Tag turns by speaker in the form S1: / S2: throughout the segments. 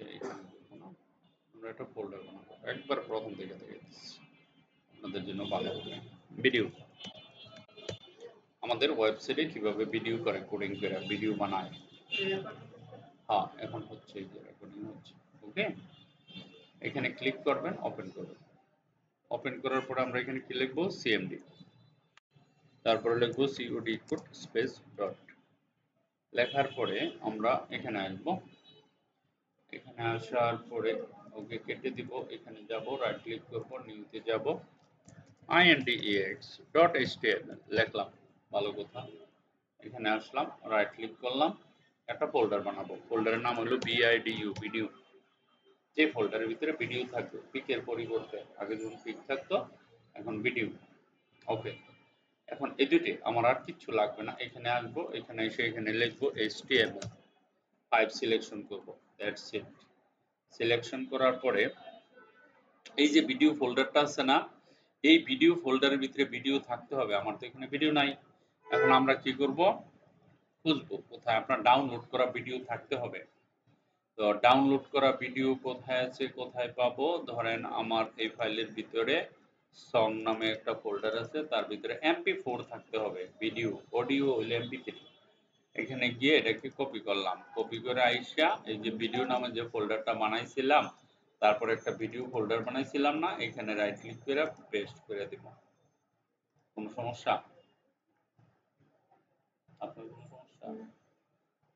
S1: হচ্ছে এখানে করবো না, আমরা একটা ফোল্ডার বানাবো একবার প্রথম থেকে দিচ্ছি আপনাদের জন্য ভালো হবে। ভিডিও, আমাদের ওয়েবসাইটে কিভাবে ভিডিও করে কোডিং করে ভিডিও বানায়। হ্যাঁ এখন হচ্ছে এই যে রেকর্ডিং হচ্ছে। ওকে, এখানে ক্লিক করবেন, ওপেন করবেন। ওপেন করার পর আমরা এখানে কি লিখবো, সিএমডি, তারপরে লিখবো সিওডি কোড স্পেস ডট। লেখার পরে আমরা এখানে আসবো, এখানে আসার পরে ওকে কেটে দিব, এখানে যাব, রাইট ক্লিক করব, নিউতে যাব, index.html লিখলাম, ভালো কথা। এখানে আসলাম, রাইট ক্লিক করলাম, একটা ফোল্ডার বানাবো, ফোল্ডারের নাম হলো বিআইডিইউ, ভিডিও। যে ফোল্ডারের ভিতরে ভিডিও থাকবে, পিকের পরিবর্তে আগে যখন পিক থাকতো এখন ভিডিও। ওকে, এখন এই দুটি আমার আর কিচ্ছু লাগবে না, এখানে আসবো, এখানে এসে এখানে লিখবো HTML5 সিলেকশন করব, দ্যাটস ইট। সিলেকশন করার পরে এই যে ভিডিও ফোল্ডারটা আছে না, এই ভিডিও ফোল্ডারের ভিতরে ভিডিও থাকতে হবে, আমার তো এখানে ভিডিও নাই। এখন আমরা কি করব, খুঁজবো কোথায়, আপনার ডাউনলোড করা ভিডিও থাকতে হবে। তো ডাউনলোড করা ভিডিও কোথায় আছে, কোথায় পাবো, ধরেন আমার এই ফাইলের ভিতরে সং নামে একটা ফোল্ডার আছে, তার ভিতরে MP4 থাকতে হবে, ভিডিও, অডিও হইলে MP3। এখানে গিয়ে এটাকে কপি করলাম, কপি করে আইসা এই যে ভিডিও নামে যে ফোল্ডারটা বানাইছিলাম, তারপরে একটা ভিডিও ফোল্ডার বানাইছিলাম না, এখানে রাইট ক্লিক করে পেস্ট করে দিব। কোনো সমস্যা? আপনার কোনো সমস্যা?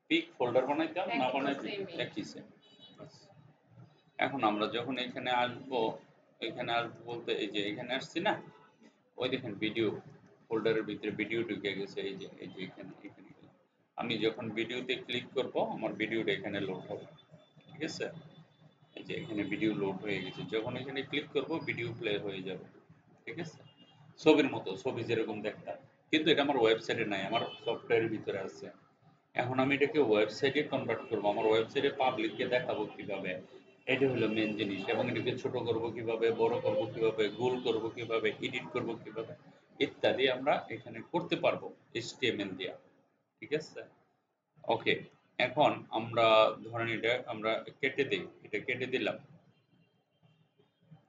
S1: পিক ফোল্ডার বানাইতাম না বানাইতে একই সেম। এখন আমরা যখন এখানে আসবো, এখানে আসবো বলতে এই যে এখানে আসছি না, ওই দেখেন ভিডিও ফোল্ডারের ভিতরে ভিডিও ঢুকে গেছে, এই যে এখানে এখানে আমি যখন ভিডিওতে ক্লিক করব আমার ভিডিওটা এখানে লোড হবে, ঠিক আছে। এই যে এখানে ভিডিও লোড হয়ে গেছে, যখন এখানে ক্লিক করব ভিডিও প্লে হয়ে যাবে, ঠিক আছে। ছবির মতো, ছবি যেরকম দেখতাম, কিন্তু এটা আমার ওয়েবসাইটে নাই, আমার সফটওয়্যারের ভিতরে আছে। এখন আমি এটাকে ওয়েবসাইটে কনভার্ট করব, আমার ওয়েবসাইটে পাবলিককে দেখাবো কিভাবে, এটা হলো মেন জিনিস। এবং এটাকে ছোট করব কিভাবে, বড় করব কিভাবে, গোল করব কিভাবে, এডিট করব কিভাবে, ইত্যাদি আমরা এখানে করতে পারবো HTML দিয়ে, ঠিক আছে। ওকে, এখন আমরা ধরেন এটা আমরা কেটে দিই, এটা কেটে দিলাম।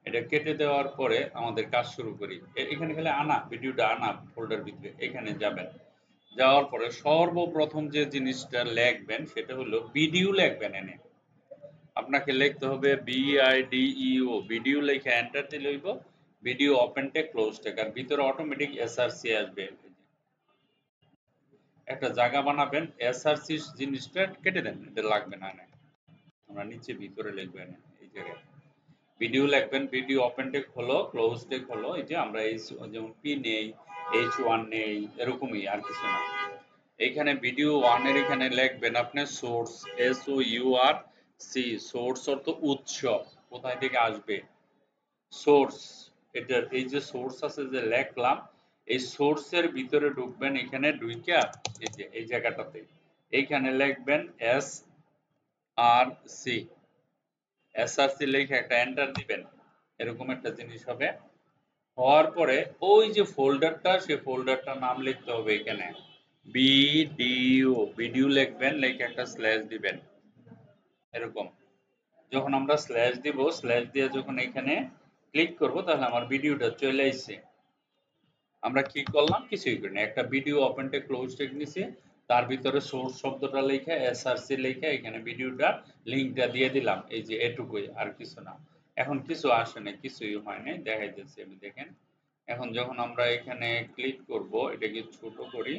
S1: এটা কেটে দেওয়ার পরে আমাদের কাজ শুরু করি। এখানে খালি আনা, ভিডিওটা আনা ফোল্ডার ভিতরে, এখানে যাবেন। যাওয়ার পরে সর্বপ্রথম যে জিনিসটা লিখবেন সেটা হলো ভিডিও লিখবেন। এনে আপনাকে লিখতে হবে BIDEO, ভিডিও লিখে এন্টার দিলে হইব video open take close take, আর ভিতরে অটোমেটিক SRC আসবে। একটা জায়গা বানাবেন, SRC জিনিসটা কেটে দেন, এটা লাগবে না। আমরা নিচে ভিতরে লিখবেন এই জায়গায় ভিডিও লিখবেন, ভিডিও ওপেন টেক হলো, ক্লোজ টেক হলো, এই যে আমরা এই যেমন P নেই, H1 নেই, এরকমই, আর কিছু না। এখানে ভিডিও 1 এর এখানে লিখবেন আপনি সোর্স, SOURC, সোর্স অর্থ উৎস, কোথায় থেকে আসবে, সোর্স। এটার এই যে সোর্স আছে যে লিখলাম, এই সোর্সের ভিতরে ঢুকবেন, এখানে ঢুইকা এই যে এই জায়গাটাতে এইখানে লিখবেন SRC, লিখে একটা এন্টার দিবেন, এরকম একটা জিনিস হবে। হওয়ার পরে ওই যে ফোল্ডারটা, সেই ফোল্ডারটার নাম লিখতে হবে এখানে ভিডিও, ভিডিও লিখবেন, লিখে একটা স্ল্যাশ দিবেন, এরকম। যখন আমরা স্ল্যাশ দিব, স্ল্যাশ দিয়ে যখন এখানে ক্লিক করব, তাহলে আমার ভিডিওটা চলে আসছে। আমরা কি করলাম, কিছুই করি না, একটা video open take close take নিছি, তার ভিতরে সোর্স শব্দটা লিখে SRC লিখে এখানে ভিডিওটা লিংকটা দিয়ে দিলাম, এই যে এটুকুই, আর কিছু না। এখন কিছু আসে না, কিছুই হয় নাই, দেখাই যাচ্ছে আমি, দেখেন। এখন যখন আমরা এখানে ক্লিক করব, এটাকে ছোট করি,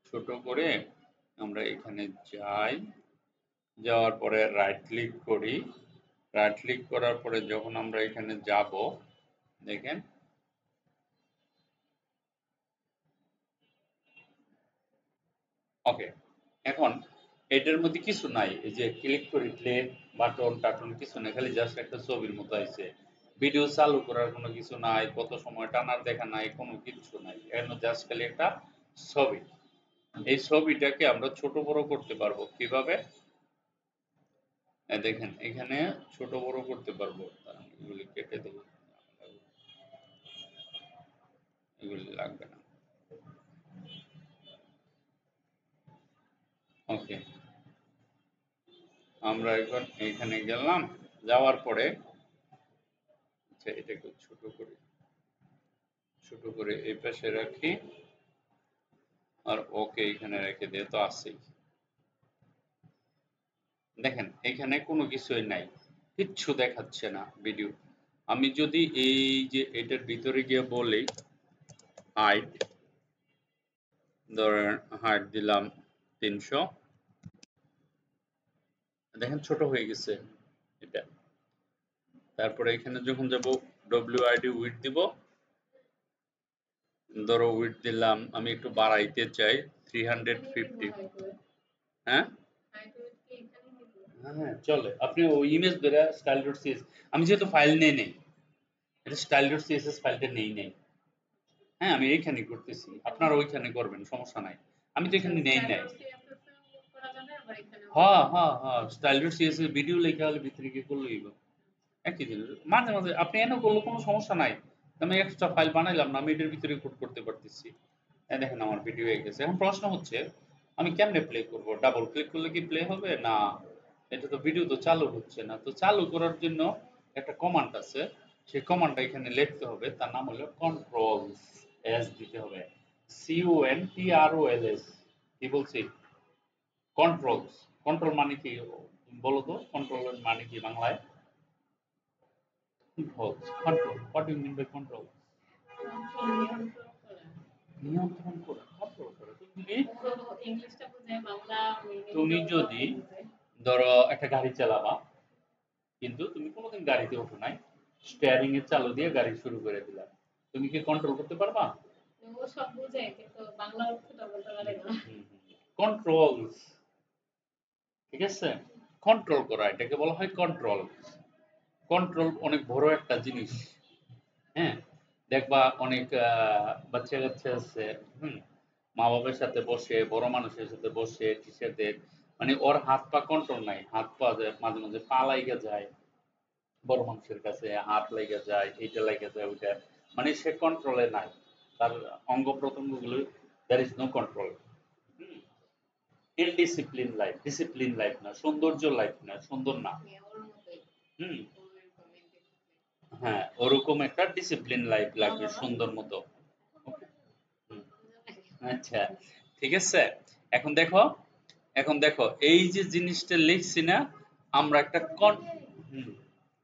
S1: ছোট করে আমরা এখানে যাই, যাওয়ার পরে রাইট ক্লিক করি, রাইট ক্লিক করার পরে যখন আমরা এখানে যাব, দেখেন ওকে। এখন এটার মধ্যে কিছু নাই, এই যে ক্লিক করি প্লে বাটন টাটন কিছু নাই, খালি জাস্ট একটা ছবির মতো আইছে। ভিডিও চালু করার কোনো কিছু নাই, কত সময় টানার দেখা নাই, কোনো কিছু নাই, এর জাস্ট খালি একটা ছবি। এই ছবিটাকে আমরা ছোট বড় করতে পারবো কিভাবে, দেখেন এখানে ছোট বড় করতে পারবো। এগুলি কেটে দেবো, এগুলি লাগবে না। ওকে, আমরা এখন এখানে গেলাম, যাওয়ার পরে আচ্ছা এটাকে ছোট করে এই পাশে রাখি, আর ওকে এখানে রেখে দিয়ে তো আছেই। দেখেন এখানে কোনো কিছুই নাই, কিচ্ছু দেখাচ্ছে না ভিডিও। আমি যদি এই যে এটার ভিতরে গিয়ে বলি হাইট, ধরেন হাইট দিলাম 300, দেখেন ছোট হয়ে গেছে এটা। তারপরে এখানে যখন যাব WID উইডথ দিব, ধরো উইডথ দিলাম, আমি একটু বাড়াইতে চাই 350। হ্যাঁ হ্যাঁ চলে, আপনি ওই ইমেজ ধরে style.css, আমি যেহেতু ফাইল নেই এটা style.css ফাইলটা নেই। হ্যাঁ আমি এইখানে করতেছি, আপনারা ওইখানে করবেন, সমস্যা নাই। আমি তো এখানে নেই নাই। হ্যাঁ style.css ভিডিও লেখা হলে ভিতরে গিয়ে করলেই হবে, একই জিনিস। মাঝে মাঝে আপনি এনে করলে কোনো সমস্যা নাই, আমি এক্সট্রা ফাইল বানাইলাম না, আমি এটার ভিতরে কোড করতে পারতেছি। দেখেন আমার ভিডিও হয়ে গেছে। এখন প্রশ্ন হচ্ছে আমি কেমনে প্লে করব? ডাবল ক্লিক করলে কি প্লে হবে? না, এটা তো ভিডিও তো চালু হচ্ছে না। তো চালু করার জন্য একটা কমান্ড আছে, সেই কমান্ডটা এখানে লিখতে হবে, তার নাম হলো কন্ট্রোল এস দিতে হবে, CONTROLS। কি বলছি? কন্ট্রোলস। কন্ট্রোল মানে কি বলো তো? কন্ট্রোলের মানে কি বাংলায়? Controls. Control. What do you mean by control? নিয়ন্ত্রণ করা, কন্ট্রোল করা। তুমি যদি ধরো একটা গাড়ি চালাবা, কিন্তু তুমি কোনোদিন গাড়িতে ওঠো নাই, স্টিয়ারিং এর চালু দিয়ে গাড়ি শুরু করে দিলা, তুমি কি কন্ট্রোল করতে পারবা? ও সব বুঝে কিন্তু বাংলা অর্থটা বলতে পারে না। কন্ট্রোলস, ঠিক আছে? কন্ট্রোল করা, এটাকে বলা হয় কন্ট্রোল। কন্ট্রোল অনেক বড় একটা জিনিস। হ্যাঁ, দেখবা অনেক বাচ্চা কাচ্চা আছে, মা বাবার সাথে বসে, বড় মানুষের সাথে বসে, টিচারদের, মানে ওর হাত পা কন্ট্রোল নাই, হাত পা মাঝে মাঝে পা লাইগা যায়, বড় মানুষের কাছে হাত লাইগা যায়, এইটা লাইগা যায় ওইটা, মানে সে কন্ট্রোলে নাই, তার অঙ্গ প্রত্যঙ্গ গুলো, there is no control. Indiscipline life, discipline life না, সৌন্দর্য লাইফ না, সুন্দর না। হুম, হ্যাঁ ওরকম একটা ডিসিপ্লিন লাইফ লাগবে, সুন্দর মতো। আচ্ছা ঠিক আছে। এখন দেখো, এই যে জিনিসটা লিখছি না আমরা, একটা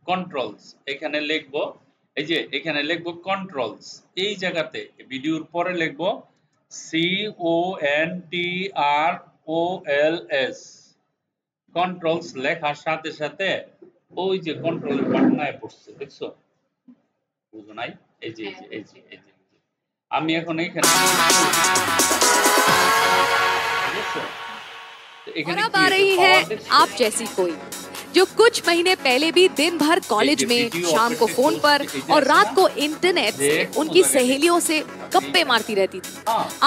S1: কন্ট্রোলস এখানে লিখবো, এই যে এখানে লিখবো কন্ট্রোলস, এই জায়গাতে ভিডিওর পরে লিখবো CONTROLS। কন্ট্রোলস লেখার সাথে সাথে ওই যে কন্ট্রোলের বাটন আয় পড়ছে, দেখছো? বুঝো নাই? এই যে আমি এখন এইখানে
S2: और अब आ रही है आप जैसी कोई, जो कुछ महीने पहले भी दिन भर कॉलेज में, शाम को फोन पर और रात को इंटरनेट से उनकी सहेलियों से गप्पे मारती रहती थी।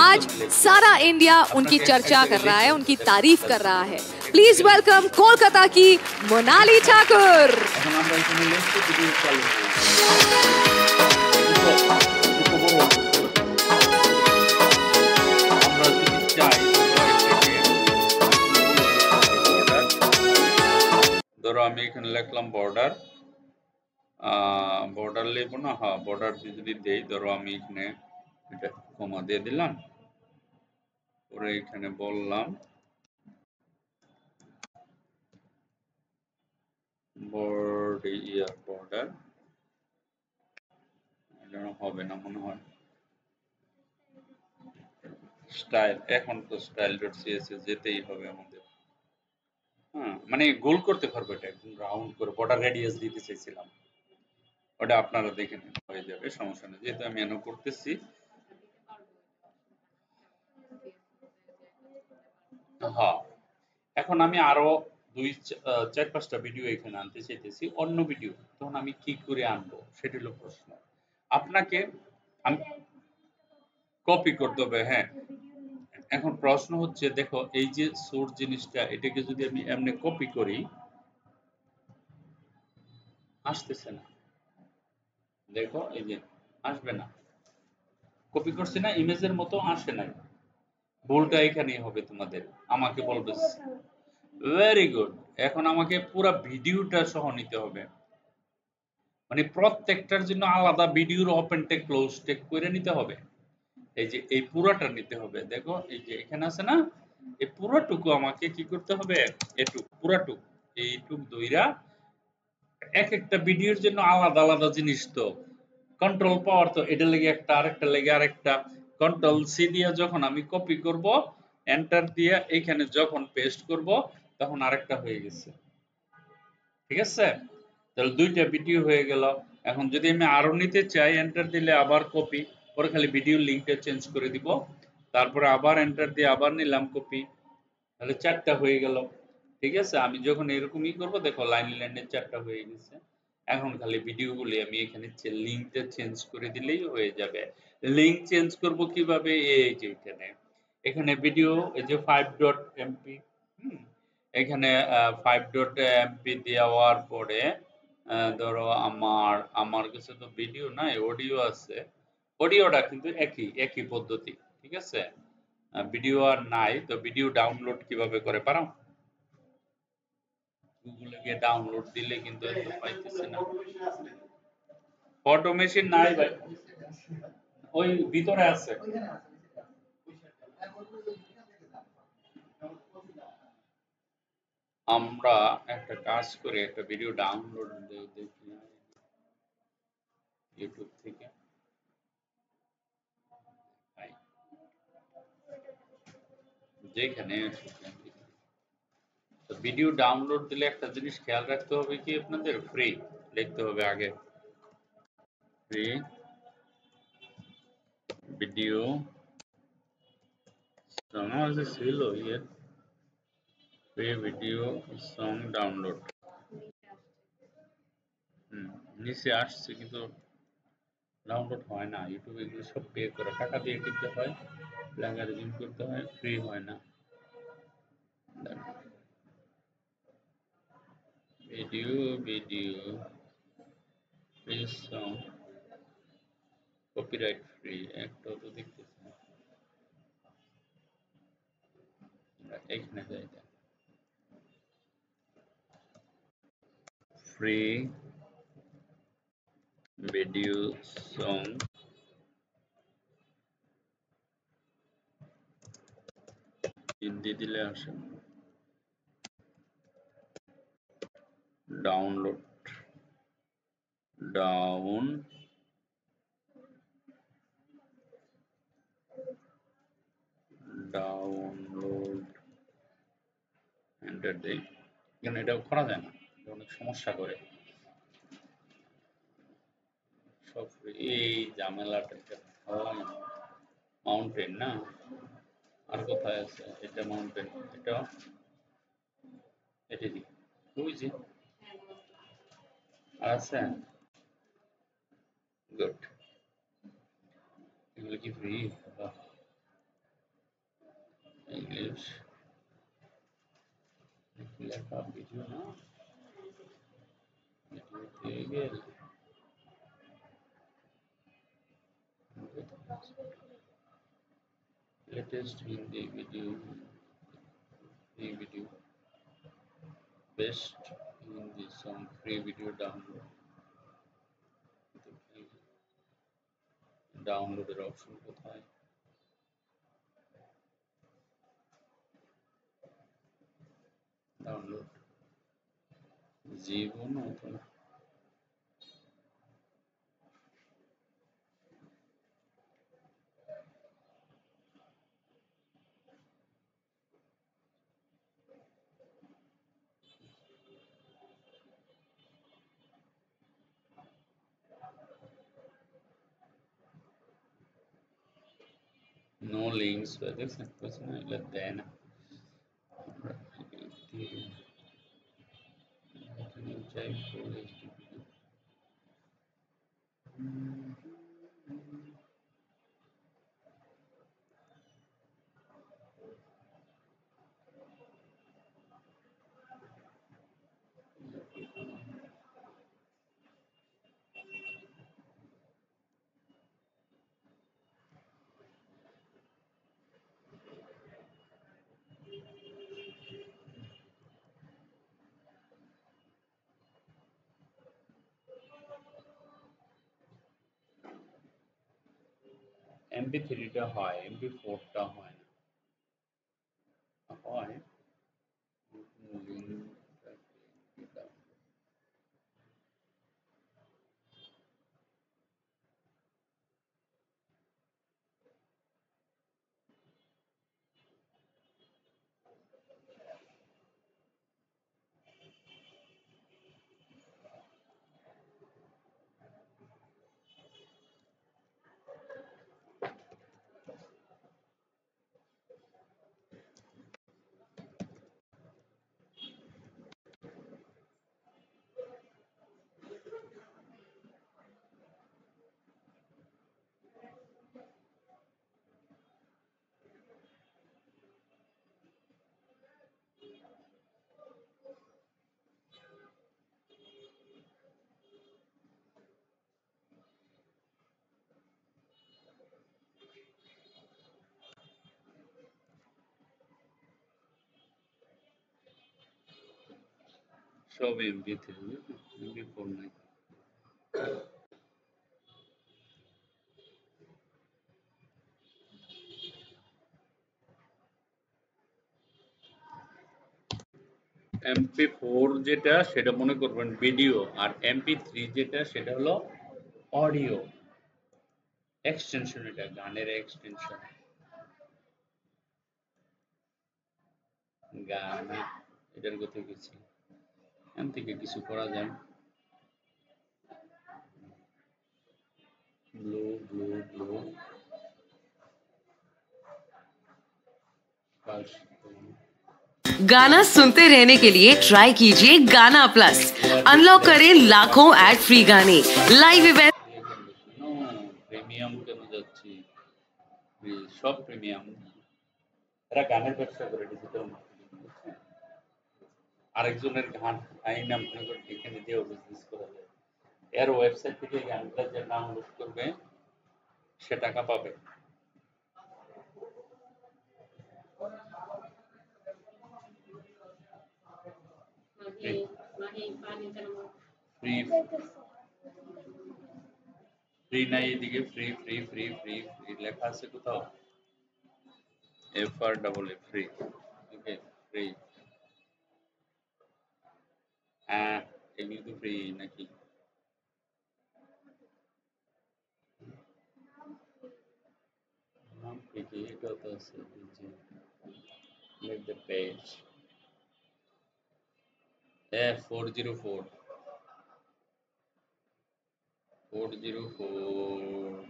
S2: आज सारा इंडिया उनकी चर्चा कर रहा है, उनकी तारीफ कर रहा है। प्लीज वेलकम कोलकाता की मोनाली ठाकुर।
S1: ধরো আমি এখানে লিখলাম বর্ডার, বর্ডার লিখবো না, হ্যাঁ বর্ডার যদি দেই, ধরো আমি এখানে এটা কমা দিয়ে দিলাম, পরে এখানে বললাম বর্ডার, হবে না মনে হয়, স্টাইল, এখন তো style.css যেতেই হবে আমাদের। হ্যাঁ মানে গোল করতে পারবো, এটা একদম রাউন্ড করে বর্ডার রেডিয়াস দিতে চাইছিলাম, ওটা আপনারা দেখে নিন, হয়ে যাবে, সমস্যা নেই, যেহেতু আমি এনে করতেছি। হ্যাঁ এখন আমি আরো 4-5টা ভিডিও এখানে আনতে চাইতেছি, অন্য ভিডিও, তখন আমি কি করে আনবো সেটা হলো প্রশ্ন। আপনাকে আমি কপি করতে হবে, হ্যাঁ। এখন প্রশ্ন হচ্ছে দেখো, এই যে সোর্স জিনিসটা, এটাকে যদি আমি এমনি কপি করি, আসতেছে না, দেখো এই যে আসবে না, কপি করছি না, ইমেজের মতো আসে নাই, ভুলটা এখানেই হবে তোমাদের, আমাকে বলবে ভেরি গুড, এখন আমাকে পুরো ভিডিওটা সহ নিতে হবে, মানে প্রত্যেকটার জন্য আলাদা ভিডিওর ওপেন টেক ক্লোজ টেক করে নিতে হবে। এই যে এই পুরোটা নিতে হবে, দেখো এই যে এখানে আছে না, এই পুরোটুকু আমাকে কি করতে হবে, এটুক পুরোটুক এইটুক দইরা এক একটা ভিডিওর জন্য আলাদা আলাদা জিনিস, তো কন্ট্রোল পাওয়ার তো এটা লেগে একটা, আরেকটা লেগে আরেকটা, কন্ট্রোল সি দিয়ে যখন আমি কপি করব, এন্টার দিয়ে এখানে যখন পেস্ট করব, তখন আরেকটা হয়ে গেছে। ঠিক আছে, তাহলে দুইটা ভিডিও হয়ে গেল। এখন যদি আমি আরো নিতে চাই, এন্টার দিলে আবার কপি, পরে খালি ভিডিও লিংকটা চেঞ্জ করে দিব, তারপরে আবার এন্টার দিয়ে আবার নিলাম কপি, তাহলে চারটা হয়ে গেল। ঠিক আছে, আমি যখন এরকমই করব, দেখো লাইন লাইনে চারটা হয়ে গেছে। এখন খালি ভিডিওগুলি আমি এখানে লিংকটা চেঞ্জ করে দিলেই হয়ে যাবে। লিংক চেঞ্জ করব কিভাবে, এই যে এখানে ভিডিও, এই যে 5.mp, এখানে 5.mp দেওয়ার পরে ধরো আমার আমার কাছে তো ভিডিও নাই, অডিও আছে। অডিওটা কিন্তু একই একই পদ্ধতি। ঠিক আছে, ভিডিও আর নাই, তো ভিডিও ডাউনলোড কিভাবে করে পারো, গুগলে গিয়ে ডাউনলোড দিলে কিন্তু এত পাইতেছে না। ফটো মেশিন নাই ভাই, ওই ভিতরে আছে। আমরা একটা কাজ করে একটা ভিডিও ডাউনলোড দেখি ইউটিউব থেকে। যেখানে ভিডিও ডাউনলোড দিলে একটা জিনিস খেয়াল রাখতে হবে কি, আপনাদের ফ্রি লিখতে হবে আগে, ফ্রি ভিডিও আমার কাছে ছিল ইয়ে, ফ্রি ভিডিও সং ডাউনলোড। নিচে আসছে কিন্তু ডাউনলোড হয় না। ইউটিউবে এগুলো সব পে করে, টাকা দিয়ে কিনতে হয়, প্লাগারিজম করতে হয়, ফ্রি হয় না। Video video free song copyright free, একটাও তো দেখতেছি না। এখানে যাই, ফ্রি ভিডিও সং হিন্দি দিলে আসে, ডাউনলোড ডাউনলোড এন্টার দেই। এখানে এটাও করা যায় না, অনেক সমস্যা করে সব। এই ঝামেলাটা হয়। মাউন্টেন না, আর কোথায় আছে এটা, মাউন্টেন এটা, এটা দিই বুঝছি, আর আছে, গুড। এগুলো কি ফ্রি? ইংলিশ লেখা ভিডিও না, ভিডিওতে গেলে latest Hindi video, free video, best Hindi song, free video download, ডাউনলোডের অপশন কোথায়, ডাউনলোড জীবন অথবা নো লিঙ্কস, দেখছেন কিছু না, এগুলো দেয় না। চাই ফুল এইচডি ভিডিও, MP3টা হয়, MP4টা হয় না। হয় সব MP3, MP4 নাই। MP4 যেটা সেটা মনে করবেন ভিডিও, আর MP3 যেটা সেটা হলো অডিও এক্সটেনশন, এটা গানের এক্সটেনশন। গান এটার কথা কিছু এখান থেকে কিছু করা যায়। ব্লু ব্লু ব্লু
S3: गाना सुनते रहने के लिए ट्राई कीजिए गाना प्लस। अनलॉक करें लाखों एड फ्री गाने, लाइव इवेंट।
S1: প্রিমিয়াম কেন যাচ্ছি? সব প্রিমিয়াম। এরা গানের ব্যবসা করে ডিজিটাল মার্কেটিং, বুঝছেন? আরেকজনের গান আইন আপনি এখানে দিয়ে বিজনেস করা যায়। এর ওয়েবসাইট থেকে গানটা যে ডাউনলোড করবে সে টাকা পাবে। ফ্রি ফ্রি নাই, এদিকে free free free free free লেখা আছে কোথাও? FREE free. ওকে ফ্রি। হ্যাঁ এগুলো তো ফ্রি নাকি? নাম কি এটাও তো আছে, the page F404 404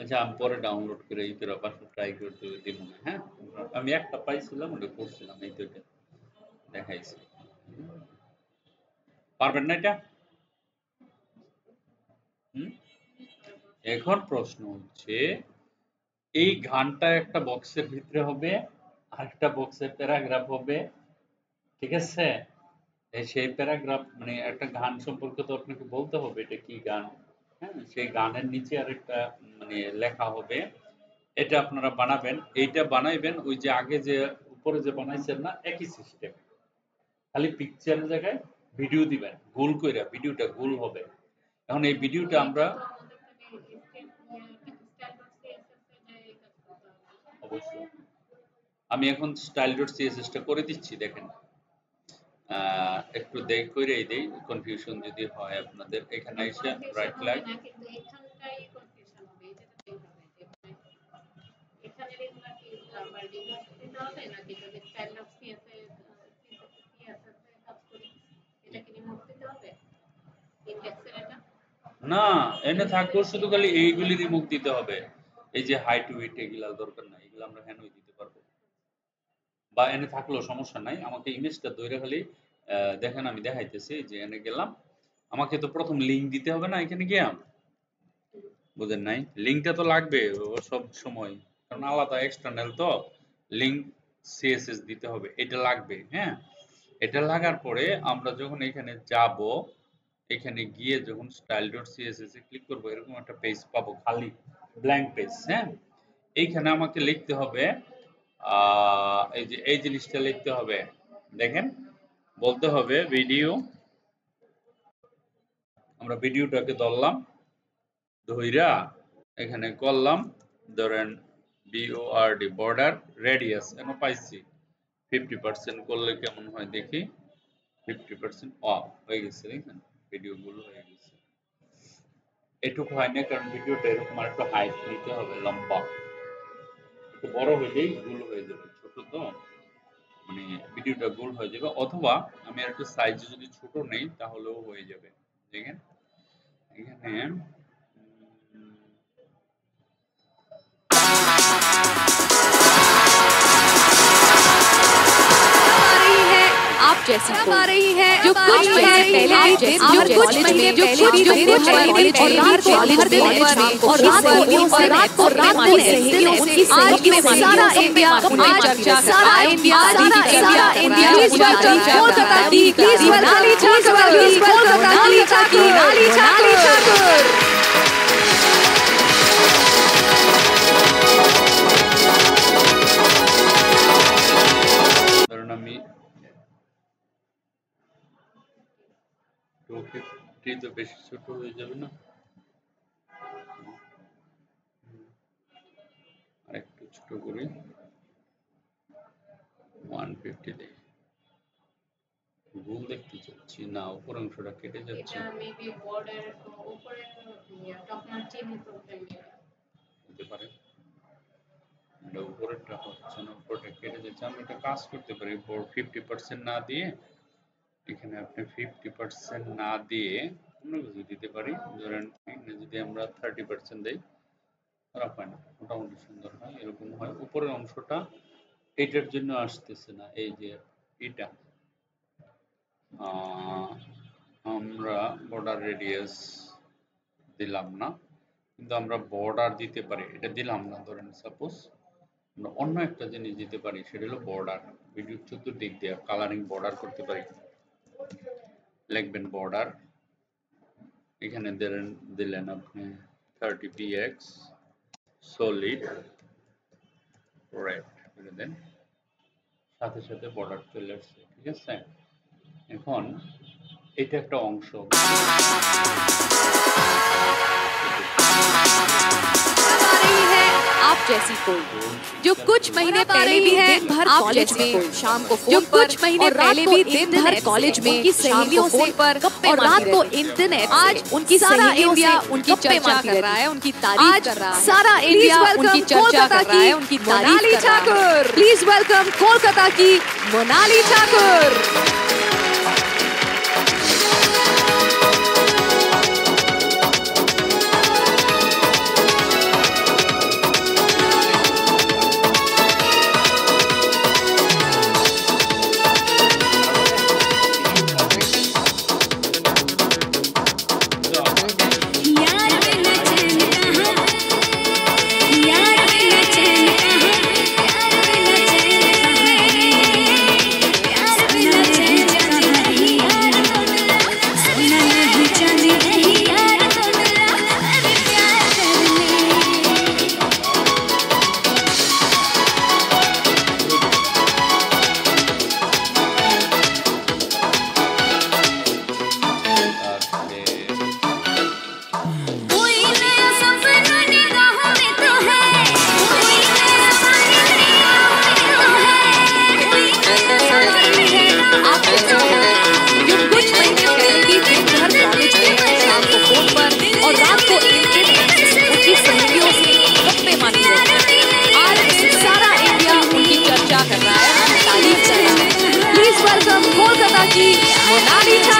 S1: আচ্ছা আমি পরে ডাউনলোড করে এই তোর আবার ট্রাই করতে দিব না। হ্যাঁ আমি একটা পাইছিলাম, ওটা করছিলাম, এই তো এটা দেখাইছি। পারবেন না এটা? এখন প্রশ্ন হচ্ছে এই গানটা একটা বক্সের ভিতরে হবে, আরেকটা বক্সে প্যারাগ্রাফ হবে, ঠিক আছে? সেই প্যারাগ্রাফ মানে একটা গান সম্পর্কে তো আপনাকে বলতে হবে এটা কি গান, হ্যাঁ? সেই গানের নিচে আরেকটা মানে লেখা হবে, এটা আপনারা বানাবেন। এইটা বানাইবেন ওই যে আগে যে উপরে যে বানাইছেন না, একই সিস্টেম, খালি পিকচারের জায়গায় ভিডিও দিবেন, গোল কইরা ভিডিওটা গোল হবে। এখন এই ভিডিওটা আমরা অবশ্যই আমি এখন style.css টা করে দিচ্ছি, দেখেন একটু দেখ কইরাই দেই, কনফিউশন যদি হয় আপনাদের। এখানে এসে রাইট ক্লিক, না এনে থাকলেও শুধু খালি এইগুলি রিমুভ দিতে হবে। এই যে হাইট উইডথ এগুলা দরকার নাই, এগুলো আমরা হ্যান্ডই দিতে পারবো, বা এনে থাকলেও সমস্যা নাই। আমাকে ইমেজটা ধরে খালি দেখেন আমি দেখাইতেছি, যে এনে গেলাম, আমাকে তো প্রথম লিংক দিতে হবে না এখানে গিয়া, বুঝেন নাই? লিংকটা তো লাগবে সব সময়, কারণ আলাদা এক্সটার্নাল তো লিংক সিএসএস দিতে হবে, এটা লাগবে। হ্যাঁ এটা লাগার পরে আমরা যখন এখানে যাব, এখানে গিয়ে যখন style.css এ ক্লিক করব, এরকম একটা পেজ পাবো, খালি ব্ল্যাঙ্ক পেজ। হ্যাঁ এইখানে আমাকে লিখতে হবে এই যে এই জিনিসটা লিখতে হবে, দেখেন বলতে হবে ভিডিও, আমরা ভিডিওটাকে ধরলাম, ধইরা এখানে করলাম ধরেন BORD বর্ডার রেডিয়াস এখন পাইছি 50% করলে কেমন হয় দেখি, 50% অফ হয়ে গেছে, দেখেন ভিডিওগুলো হয়ে গেছে। এটুকু হয় না কারণ ভিডিওটা এরকম আর একটু হাইট নিতে হবে, লম্বা, একটু বড় হইলেই গোল হয়ে যাবে, ছোট তো মানে ভিডিওটা গোল হয়ে যাবে, অথবা আমি আর একটু সাইজ যদি ছোট নেই তাহলেও হয়ে যাবে। দেখেন এখানে
S2: आप जैसी आ रही है जो कुछ महीने पहले और कुछ महीने पहले जो कुछ महीने और रात को हर दिन और रात को उनकी आज की सारा इंडिया आज सारा इंडिया कोलकाता की नाली ठाकुर
S1: তো বেশি ছোট হয়ে যাবে না, আরেকটু ছোট করি 150 দেই, গোল দেখতে চাচ্ছি না, উপর অংশটা কেটে যাচ্ছে,
S4: এটা মেবি বর্ডার উপরে টপ মার্জিন প্রবলেম
S1: হতে পারে, এটা উপরেরটা হচ্ছে না, উপরটা কেটে যাচ্ছে। আমি একটা কাজ করতে পারি, 50% না দিয়ে এখানে আপনি 50% না দিয়ে অন্য কিছু দিতে পারি, ধরেন এখানে যদি আমরা 30% দেই খারাপ হয় না, মোটামুটি সুন্দর হয়, এরকম হয়। উপরের অংশটা এটার জন্য আসতেছে না, এই যে এটা আমরা বর্ডার রেডিয়াস দিলাম না, কিন্তু আমরা বর্ডার দিতে পারি, এটা দিলাম না, ধরেন সাপোজ আমরা অন্য একটা জিনিস দিতে পারি, সেটা হলো বর্ডার, ভিডিওর চতুর্দিক দিয়ে কালারিং বর্ডার করতে পারি। লিখবেন বর্ডার, এখানে দিলেন আপনি 30px সলিড রেড করে দেন, সাথে সাথে বর্ডার চলে আসছে, ঠিক আছে। এখন এটা একটা অংশ,
S2: आप जैसी कोई जो कुछ महीने पहले भी दिन भर कॉलेज में शाम को फोन पर कुछ महीने पहले भी दिन भर कॉलेज में की सहेलियों से पर और रात को इंटरनेट आज उनकी सारा इंडिया उनकी चर्चा कर रहा है, उनकी तारीफ कर रहा है, सारा इंडिया उनकी चर्चा कर रहा है, उनकी तारीफ कर रहा है। प्लीज वेलकम कोलकाता की मोनाली ठाकुर। कोलकाता की मोनाली ठाकुर।